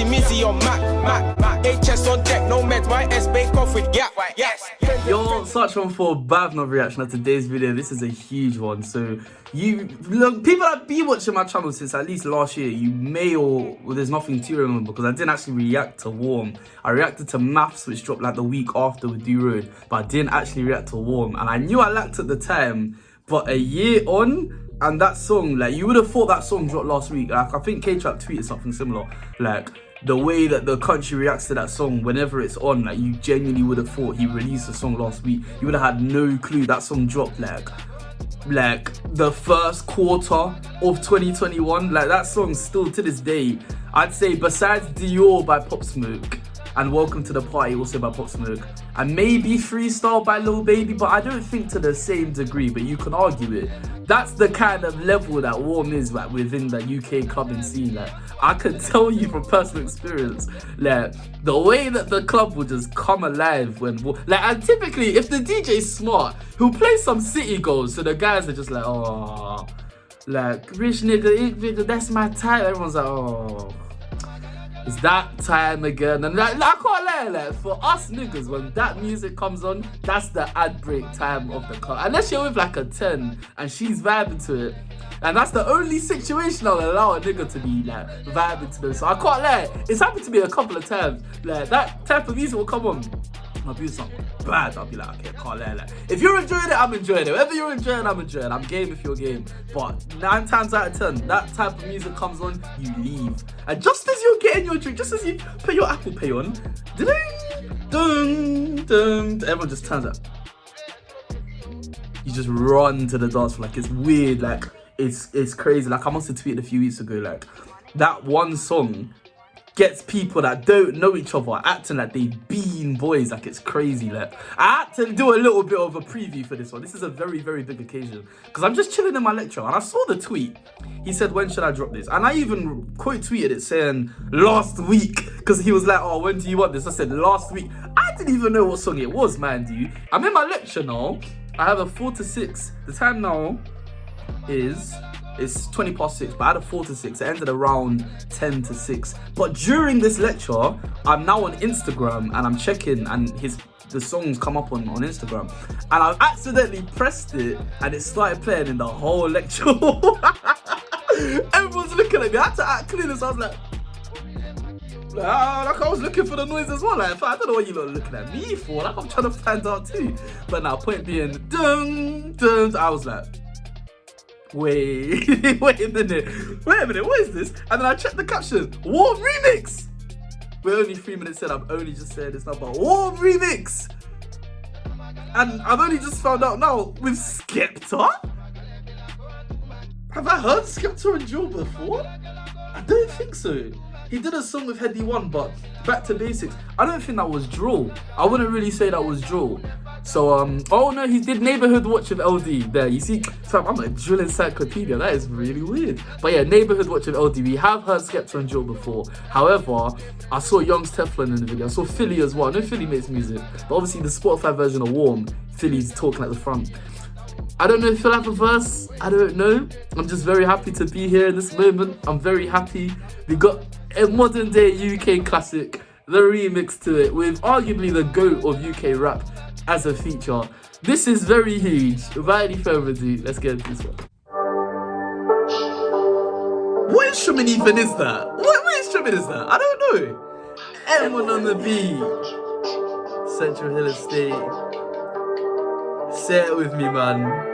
Mizzy on Mac. HS on deck, no meds, my S bake off with gap. Yes. Yo, such one for Bavnov reaction of today's video. This is a huge one. So you look, people that be watching my channel since at least last year, you may or well, there's nothing to remember because I didn't actually react to Warm. I reacted to Maths, which dropped like the week after with Do Road, but I didn't actually react to Warm. And I knew I liked it at the time, but a year on, and that song, like, you would have thought that song dropped last week. Like, I think K-Trap tweeted something similar. Like, the way that the country reacts to that song whenever it's on, like, you genuinely would have thought he released the song last week. You would have had no clue that song dropped, like the first quarter of 2021. Like, that song still to this day, I'd say besides Dior by Pop Smoke and Welcome to the Party also by Pop Smoke, and maybe Freestyle by Lil Baby, but I don't think to the same degree, but you can argue it. That's the kind of level that Warm is, like, within the UK clubbing scene. Like, I can tell you from personal experience, like, the way that the club will just come alive when, like, and typically if the DJ's smart, he'll play some city goals, so the guys are just like, oh, like, rich nigga, that's my type. Everyone's like, oh, it's that time again. And like, I can't lie, like, for us niggas, when that music comes on, that's the ad break time of the club. Unless you're with like a 10 and she's vibing to it. And that's the only situation I'll allow a nigga to be like vibing to them. So I can't lie, it's happened to me a couple of times. Like, that type of music will come on, I'll do something bad, I'll be like, okay, I can't lie. Like, if you're enjoying it, I'm enjoying it. Whatever you're enjoying, I'm enjoying. I'm game if you're game. But 9 times out of 10, that type of music comes on, you leave. And just as you're getting your drink, just as you put your Apple Pay on, everyone just turns up. You just run to the dance floor. Like, it's weird. Like, it's crazy. Like, I must have tweeted a few weeks ago, like, that one song gets people that don't know each other acting like they been boys. Like, it's crazy. Like, I had to do a little bit of a preview for this one. This is a very, very big occasion because I'm just chilling in my lecture and I saw the tweet. He said, when should I drop this? And I even quote tweeted it saying last week because he was like, oh, when do you want this? I said last week. I didn't even know what song it was, mind you. I'm in my lecture now. I have a 4 to 6. The time now is, it's 20 past 6, but I had a 4 to 6. It ended around 10 to 6. But during this lecture, I'm now on Instagram and I'm checking, and the songs come up on Instagram. And I accidentally pressed it and it started playing in the whole lecture. Everyone's looking at me. I had to act clueless. I was like I was looking for the noise as well. Like, I don't know what you lot are looking at me for. Like, I'm trying to find out too. But now, point being, I was like, wait a minute, what is this? And then I checked the caption, Warm Remix! We're only 3 minutes in, I'm only just saying this now, but Warm Remix! And I've only just found out now, with Skepta? Have I heard Skepta and Joe before? I don't think so. He did a song with Heady One, but Back to Basics, I don't think that was Draw. I wouldn't really say that was Draw. So, oh no, he did Neighborhood Watch with LD. There, you see, fam, I'm a drill encyclopedia. That is really weird. But yeah, Neighborhood Watch with LD. We have heard Skepta and Joe before. However, I saw Young's Teflon in the video. I saw Philly as well. I know Philly makes music, but obviously the Spotify version of Warm, Philly's talking at the front. I don't know if he'll have a verse. I don't know. I'm just very happy to be here in this moment. I'm very happy. We got a modern day UK classic, the remix to it, with arguably the GOAT of UK rap as a feature. This is very huge. Without any further ado, let's get into this one. What instrument even is that? What instrument is that? I don't know. M1 on the beat. Central Hill Estate. Say it with me, man.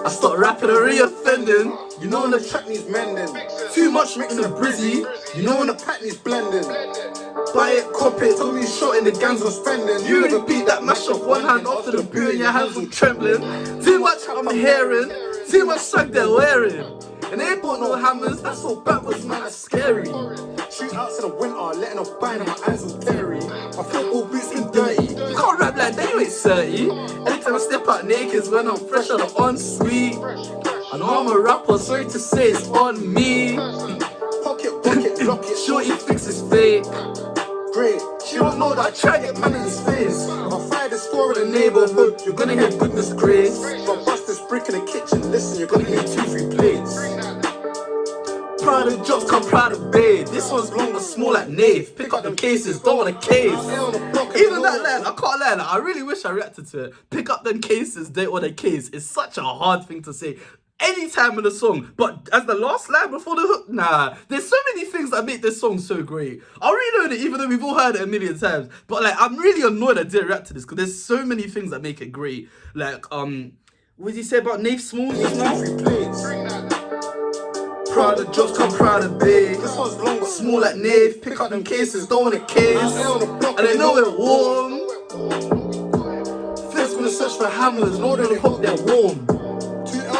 I start rapping and re-offending. You know when the track needs mending. Too much mixing the brizzy. You know when the pack needs blending. Buy it, cop it, Tell me short in the gangs are spending. you would beat that mash off one hand after the boot and your hands all trembling. Too much I'm hearing, too much swag they're wearing. And they ain't bought no hammers, that's all backwards, man, that's scary. Shoot out to the winter, letting off buying and my eyes was dairy. My football boots been dirty. You can't rap like that, you ain't 30. Anytime I step out naked when I'm fresh out of ensuite. I know I'm a rapper, sorry to say it's on me. Pocket, lock it. Shorty thinks it's fake. Great. She don't know that I try to get man in his face. If I fire the score in The neighborhood, you're gonna hear goodness grace. If I bust this brick in the kitchen, listen, you're gonna hear 2-3 plates. Proud of drops come proud of babe. This one's long but small like Nave. Pick up them cases, don't want a case. Even that line, I can't lie, like, I really wish I reacted to it. Pick up them cases, don't want a case. It's such a hard thing to say anytime in the song, but as the last line before the hook, nah. There's so many things that make this song so great. I'll reload it even though we've all heard it a million times, but like, I'm really annoyed I didn't react to this because there's so many things that make it great. Like, what did he say about Nave Smalls just now? Proud of jobs, come proud of big. Small like Nave, pick up them cases, don't want a case. And they know we're warm. Flips gonna search for hammers, Lord only hope they're warm.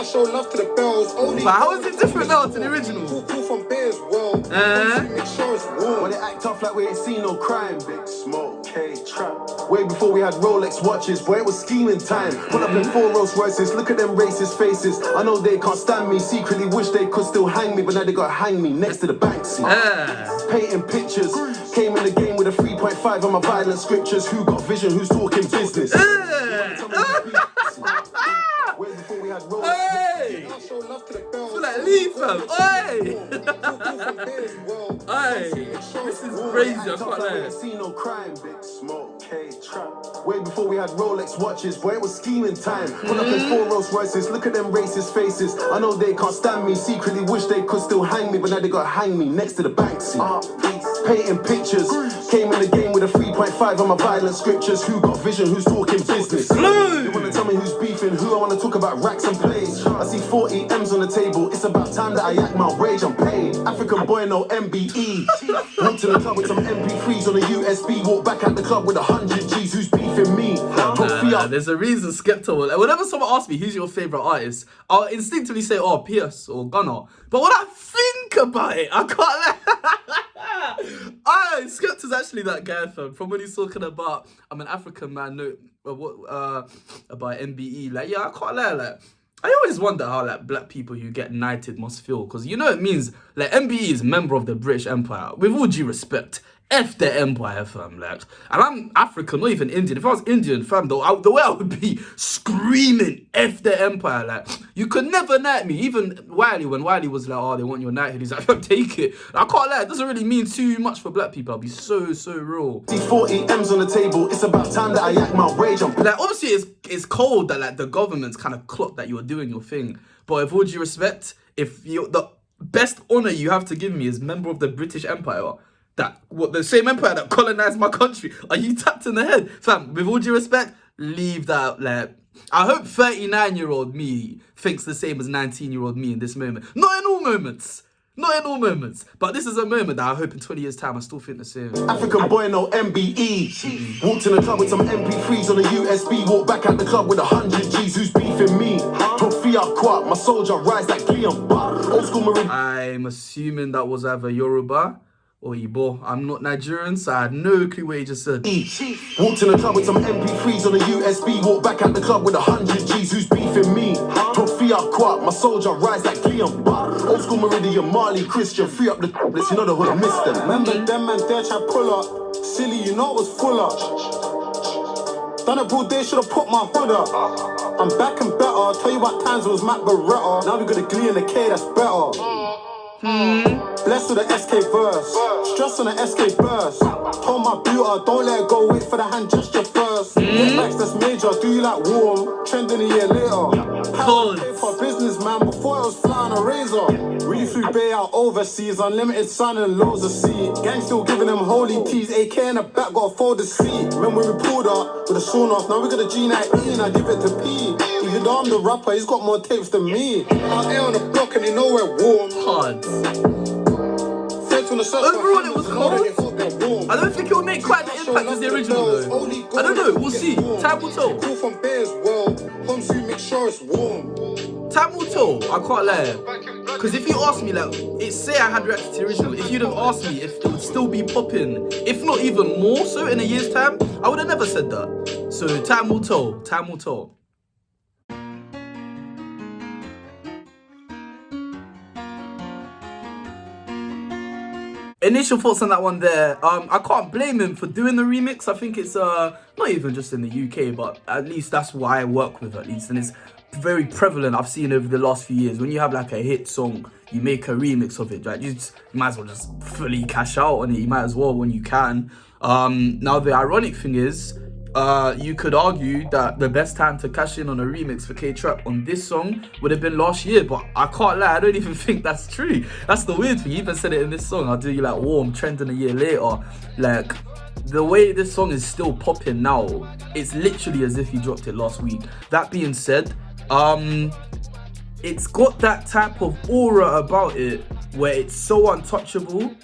Show love to the bells. But how is it different now to the original? From Bears, well. Make sure it's warm. When they act tough like we ain't seen no crime. Big smoke, K trap. Way before we had Rolex watches, boy, it was scheming time. Pull up in 4 Rolls Royces, look at them racist faces. I know they can't stand me, secretly wish they could still hang me, but now they gotta hang me next to the Banksy. Painting pictures, came in the game with a 3.5 on my violent scriptures. Who got vision, who's talking business? Hey! Feel like leave, fam. Hey! Hey! This is crazy, I can't lie. Seen no crime, big smoke, K trap. Way before we had Rolex watches, boy, it was scheming time. Pull up in 4 Rolls Royces, look at them racist faces. I know they can't stand me, secretly wish they could still hang me, but now they gotta hang me next to the Banksy. Painting pictures, came in the game with a 3.5 on my violent scriptures. Who got vision, who's talking business? You wanna tell me who's beefing, who I wanna talk about racks and plays. I see 40 M's on the table, it's about time that I act my rage, I'm paid. African boy, no MBE. Walk to the club with some MP3s on a USB, walk back at the club with 100 G's, who's beefing me? Nah, there's a reason Skepta will. Whenever someone asks me who's your favourite artist, I'll instinctively say, oh, Pierce or Gunna. But when I think about it, I can't lie. Skepta's actually that guy, fam. From when he's talking about, I'm an African man, no, about MBE. Like, yeah, I can't lie, like, I always wonder how like black people who get knighted must feel, because you know it means like MBE is member of the British Empire. With all due respect, F the empire, fam. Like, and I'm African, not even Indian. If I was Indian, fam, the way I would be screaming F the empire. Like, you could never knight me. Even Wiley, when Wiley was like, oh, they want your knighthood, he's like, take it. I can't lie, it doesn't really mean too much for black people. I'll be so real. 40 M's on the table, it's about time that I act my rage. Like, obviously it's cold that like the government's kind of clocked that you're doing your thing. But with all due respect, if you the best honour you have to give me is member of the British Empire, the same empire that colonized my country, are you tapped in the head? Fam, with all due respect, leave that. Like, I hope 39-year-old me thinks the same as 19-year-old me in this moment. Not in all moments. Not in all moments, but this is a moment that I hope in 20 years' time I still think the same. African boy, no MBE. Walked in the club with some MP3s on a USB. Walked back at the club with 100 G's. Who's beefing me? Profia Kwat, my soldier rise like Cleon. Old school Marine. I'm assuming that was either Yoruba or Igbo. I'm not Nigerian, so I had no clue what he just said. Walked in the club with some MP3s on a USB. Walked back at the club with 100 G's. Who's beefing me? Profia Kwat, my soldier rise like Cleon. Old school Meridian, Marley, Christian, free up the let's you know the hood missed them. Remember them man there try pull up. Silly, you know it was full up. Done it broad day, should've put my hood up. I'm back and better. Tell you what times it was Matt Beretta. Now we got a Glee and a K, that's better. Blessed with the SK verse. Stress on the SK burst. Told my beauty, don't let it go, wait for the hand gesture first. Get backs, that's major, do you like warm? Trending a year later. Cold. For businessman before it was flying a razor. Really flew Bay out overseas, unlimited sun and loads of sea. Gang still giving them holy teas, AK in the back, got a folded seat. Remember when we pulled up with a sawn off, now we got a G19 and I give it to P. Even though I'm the rapper, he's got more tapes than me. Out here on the block and you know we're warm. Hard. Overall, it was cold. I don't think it will make quite the impact as the original, though. I don't know, we'll see. Time will tell. Time will tell, I can't lie. Because if you ask me, like, say I had reacted to the original, if you'd have asked me if it would still be popping, if not even more so in a year's time, I would have never said that. So time will tell, time will tell. Initial thoughts on that one there. I can't blame him for doing the remix. I think it's not even just in the UK, but at least that's what I work with, at least, and it's very prevalent. I've seen over the last few years when you have like a hit song, you make a remix of it, right? You might as well just fully cash out on it. You might as well when you can. Now the ironic thing is, you could argue that the best time to cash in on a remix for K-Trap on this song would have been last year, but I can't lie, I don't even think that's true. That's the weird thing. He even said it in this song. I'll do you like Warm trending a year later. Like, the way this song is still popping now, it's literally as if he dropped it last week. That being said, it's got that type of aura about it where it's so untouchable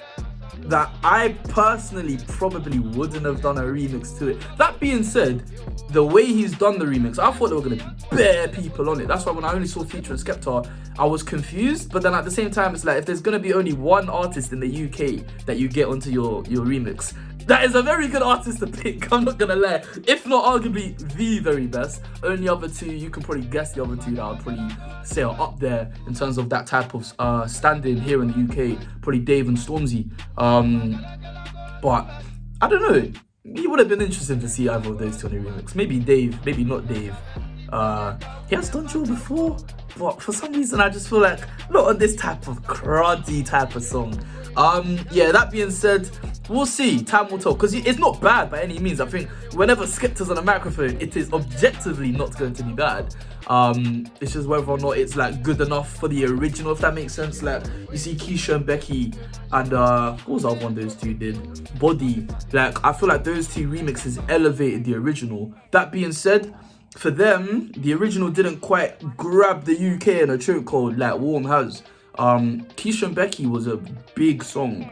that I personally probably wouldn't have done a remix to it. That being said, the way he's done the remix, I thought there were going to be bare people on it. That's why when I only saw Future and Skepta, I was confused. But then at the same time, it's like, if there's going to be only one artist in the UK that you get onto your remix, that is a very good artist to pick, I'm not gonna lie. If not arguably the very best. Only other two, you can probably guess the other two that I'd probably say are up there in terms of that type of standing here in the UK. Probably Dave and Stormzy. But I don't know. It would have been interesting to see either of those two on the remix. Maybe Dave, maybe not Dave. He has done Joe before, but for some reason I just feel like not on this type of cruddy type of song. Yeah, that being said, we'll see. Time will tell, because it's not bad by any means. I think whenever Skepta's on a microphone, it is objectively not going to be bad. It's just whether or not it's like good enough for the original, if that makes sense. Like, you see Keisha and Becky and what was the other one those two did? Body. Like, I feel like those two remixes elevated the original. That being said, for them, the original didn't quite grab the UK in a chokehold like Warm has. Keisha and Becky was a big song.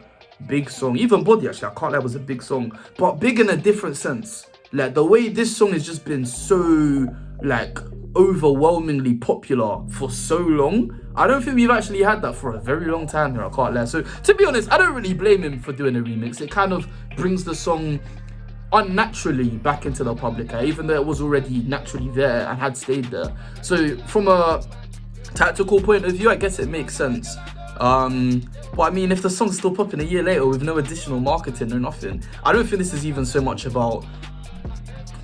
Even Body, actually, I can't lie, was a big song, but big in a different sense. Like, the way this song has just been so like overwhelmingly popular for so long, I don't think we've actually had that for a very long time here, I can't lie. So to be honest, I don't really blame him for doing a remix. It kind of brings the song unnaturally back into the public eye, even though it was already naturally there and had stayed there. So from a tactical point of view, I guess it makes sense. But I mean, if the song's still popping a year later with no additional marketing or nothing, I don't think this is even so much about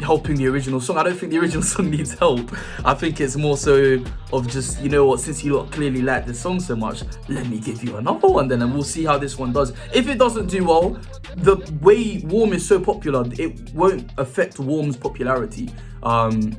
helping the original song. I don't think the original song needs help. I think it's more so of just, you know what, since you lot clearly like this song so much, let me give you another one then, and we'll see how this one does. If it doesn't do well, the way Warm is so popular, it won't affect Warm's popularity.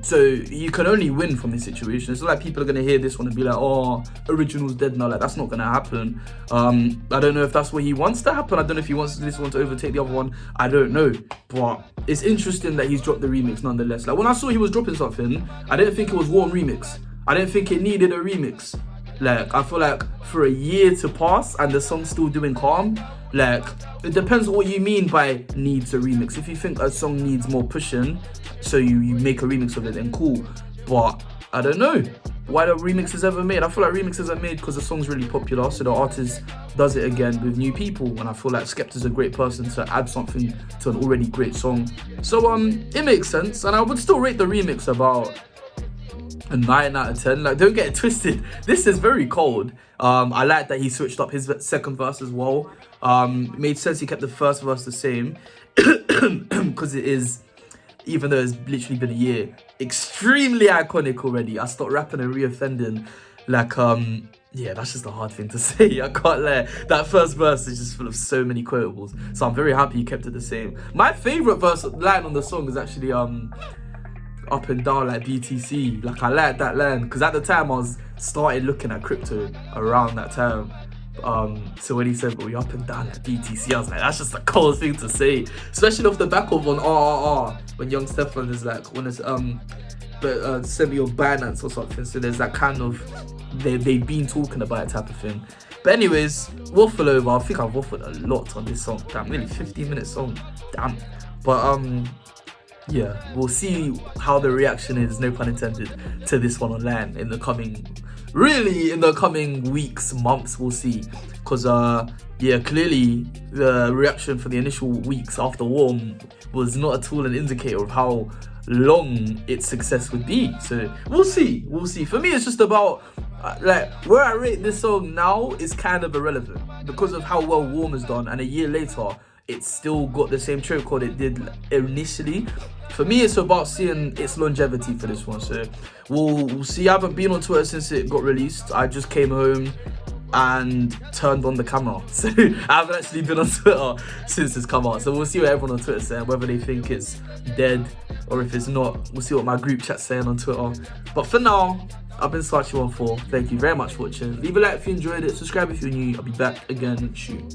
So you can only win from this situation. It's not like people are gonna hear this one and be like, oh, original's dead now. Like, that's not gonna happen. I don't know if that's what he wants to happen. I don't know if he wants this one to overtake the other one. I don't know. But it's interesting that he's dropped the remix nonetheless. Like, when I saw he was dropping something, I didn't think it was Warm remix. I didn't think it needed a remix. Like, I feel like for a year to pass and the song's still doing calm, like, it depends on what you mean by needs a remix. If you think a song needs more pushing, so you make a remix of it, then cool. But I don't know why the remix is ever made. I feel like remixes are made because the song's really popular, so the artist does it again with new people. And I feel like Skepta's a great person to add something to an already great song. So it makes sense, and I would still rate the remix about a 9 out of 10. Like, don't get it twisted, this is very cold. I like that he switched up his second verse as well. It made sense he kept the first verse the same because it is, even though it's literally been a year, extremely iconic already. I stopped rapping and re-offending. Like, yeah, that's just a hard thing to say. I can't lie. That first verse is just full of so many quotables. So I'm very happy you kept it the same. My favourite line on the song is actually up and down like BTC. Like, I like that line because at the time I was started looking at crypto around that time. So when he said, we up and down like BTC, I was like, that's just a cold thing to say, especially off the back of on RRR when Young Stefan is like, when it's send me your Binance or something. So there's that kind of they've been talking about it type of thing. But anyways, waffle over. I think I've waffled a lot on this song. Damn, really 15-minute song. Damn. But yeah, we'll see how the reaction is, no pun intended, to this one online in the coming weeks, months. We'll see, because yeah, clearly the reaction for the initial weeks after Warm was not at all an indicator of how long its success would be. So we'll see. For me, it's just about like where I rate this song now is kind of irrelevant because of how well Warm has done, and a year later it's still got the same track record it did initially. For me, it's about seeing its longevity for this one. So we'll see. I haven't been on Twitter since it got released. I just came home, and turned on the camera. So I haven't actually been on Twitter since it's come out. So we'll see what everyone on Twitter is saying, whether they think it's dead or if it's not. We'll see what my group chat's saying on Twitter. But for now, I've been Sachi14. Thank you very much for watching. Leave a like if you enjoyed it. Subscribe if you're new. I'll be back again soon.